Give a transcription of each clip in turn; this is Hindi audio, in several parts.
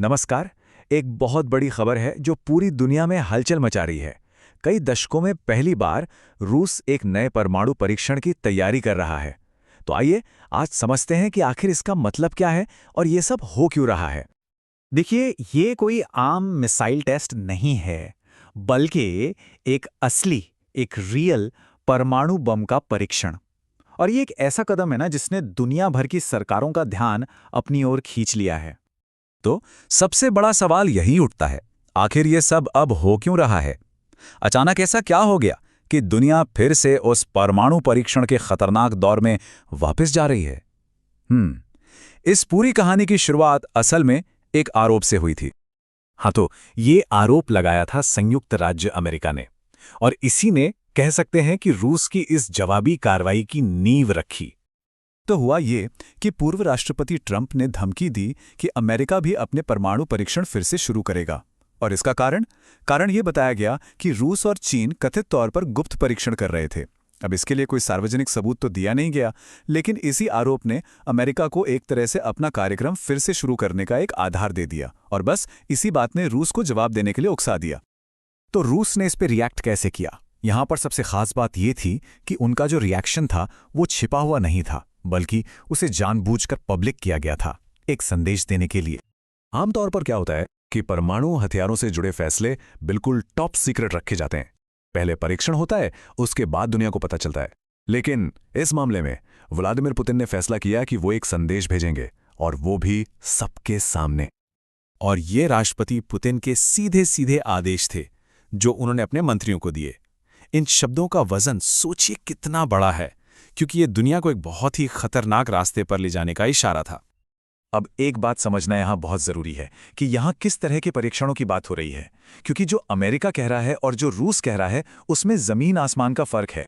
नमस्कार। एक बहुत बड़ी खबर है जो पूरी दुनिया में हलचल मचा रही है। कई दशकों में पहली बार रूस एक नए परमाणु परीक्षण की तैयारी कर रहा है। तो आइए आज समझते हैं कि आखिर इसका मतलब क्या है और ये सब हो क्यों रहा है। देखिए, ये कोई आम मिसाइल टेस्ट नहीं है, बल्कि एक असली, एक रियल परमाणु बम का परीक्षण। और ये एक ऐसा कदम है ना जिसने दुनिया भर की सरकारों का ध्यान अपनी ओर खींच लिया है। तो सबसे बड़ा सवाल यही उठता है, आखिर ये सब अब हो क्यों रहा है? अचानक ऐसा क्या हो गया कि दुनिया फिर से उस परमाणु परीक्षण के खतरनाक दौर में वापस जा रही है? इस पूरी कहानी की शुरुआत असल में एक आरोप से हुई थी। हाँ, तो ये आरोप लगाया था संयुक्त राज्य अमेरिका ने, और इसी ने कह सकते हैं कि रूस की इस जवाबी कार्रवाई की नींव रखी। तो हुआ ये कि पूर्व राष्ट्रपति ट्रंप ने धमकी दी कि अमेरिका भी अपने परमाणु परीक्षण फिर से शुरू करेगा। और इसका कारण ये बताया गया कि रूस और चीन कथित तौर पर गुप्त परीक्षण कर रहे थे। अब इसके लिए कोई सार्वजनिक सबूत तो दिया नहीं गया, लेकिन इसी आरोप ने अमेरिका को एक तरह से अपना कार्यक्रम फिर से शुरू करने का एक आधार दे दिया, और बस इसी बात ने रूस को जवाब देने के लिए उकसा दिया। तो रूस ने इस पर रिएक्ट कैसे किया? यहां पर सबसे खास बात यह थी कि उनका जो रिएक्शन था वो छिपा हुआ नहीं था, बल्कि उसे जानबूझकर पब्लिक किया गया था, एक संदेश देने के लिए। आमतौर पर क्या होता है कि परमाणु हथियारों से जुड़े फैसले बिल्कुल टॉप सीक्रेट रखे जाते हैं। पहले परीक्षण होता है, उसके बाद दुनिया को पता चलता है। लेकिन इस मामले में व्लादिमीर पुतिन ने फैसला किया कि वो एक संदेश भेजेंगे, और वो भी सबके सामने। और ये राष्ट्रपति पुतिन के सीधे सीधे आदेश थे जो उन्होंने अपने मंत्रियों को दिए। इन शब्दों का वजन सोचिए कितना बड़ा है, क्योंकि ये दुनिया को एक बहुत ही खतरनाक रास्ते पर ले जाने का इशारा था। अब एक बात समझना यहाँ बहुत जरूरी है कि यहाँ किस तरह के परीक्षणों की बात हो रही है, क्योंकि जो अमेरिका कह रहा है और जो रूस कह रहा है उसमें जमीन आसमान का फर्क है।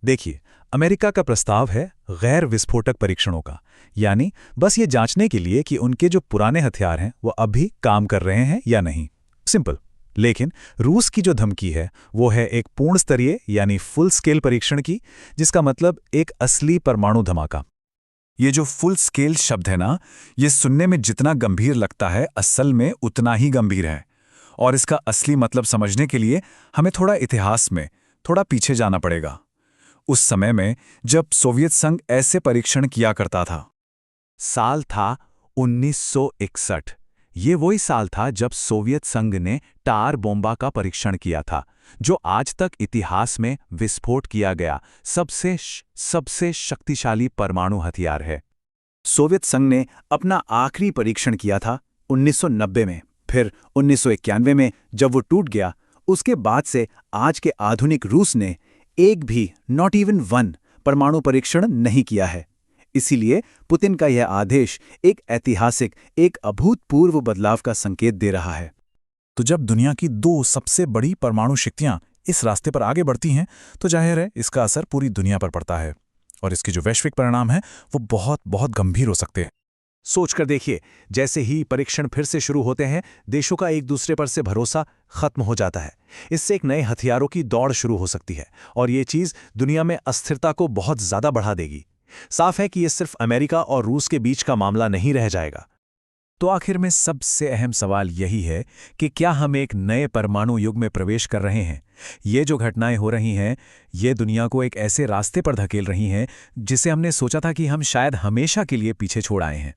देखिए, अमेरिका का प्रस्ताव है गैर विस्फोटक परीक्षणों का, यानी बस ये जांचने के लिए कि उनके जो पुराने हथियार हैं वो अब भी काम कर रहे हैं या नहीं। सिंपल। लेकिन रूस की जो धमकी है वो है एक पूर्ण स्तरीय यानी फुल स्केल परीक्षण की, जिसका मतलब एक असली परमाणु धमाका। ये जो फुल स्केल शब्द है ना, ये सुनने में जितना गंभीर लगता है असल में उतना ही गंभीर है। और इसका असली मतलब समझने के लिए हमें थोड़ा इतिहास में थोड़ा पीछे जाना पड़ेगा, उस समय में जब सोवियत संघ ऐसे परीक्षण किया करता था। साल था 1961। ये वही साल था जब सोवियत संघ ने टार बोम्बा का परीक्षण किया था, जो आज तक इतिहास में विस्फोट किया गया सबसे शक्तिशाली परमाणु हथियार है। सोवियत संघ ने अपना आखिरी परीक्षण किया था 1990 में, फिर 1991 में जब वो टूट गया। उसके बाद से आज के आधुनिक रूस ने एक भी, नॉट इवन वन, परमाणु परीक्षण नहीं किया है। इसीलिए पुतिन का यह आदेश एक ऐतिहासिक, एक अभूतपूर्व बदलाव का संकेत दे रहा है। तो जब दुनिया की दो सबसे बड़ी परमाणु शक्तियां इस रास्ते पर आगे बढ़ती हैं, तो जाहिर है इसका असर पूरी दुनिया पर पड़ता है, और इसके जो वैश्विक परिणाम हैं वो बहुत बहुत गंभीर हो सकते हैं। सोचकर देखिए, जैसे ही परीक्षण फिर से शुरू होते हैं, देशों का एक दूसरे पर से भरोसा खत्म हो जाता है। इससे एक नए हथियारों की दौड़ शुरू हो सकती है, और ये चीज़ दुनिया में अस्थिरता को बहुत ज़्यादा बढ़ा देगी। साफ है कि ये सिर्फ अमेरिका और रूस के बीच का मामला नहीं रह जाएगा। तो आखिर में सबसे अहम सवाल यही है कि क्या हम एक नए परमाणु युग में प्रवेश कर रहे हैं? ये जो घटनाएं हो रही हैं, ये दुनिया को एक ऐसे रास्ते पर धकेल रही हैं जिसे हमने सोचा था कि हम शायद हमेशा के लिए पीछे छोड़ आए हैं।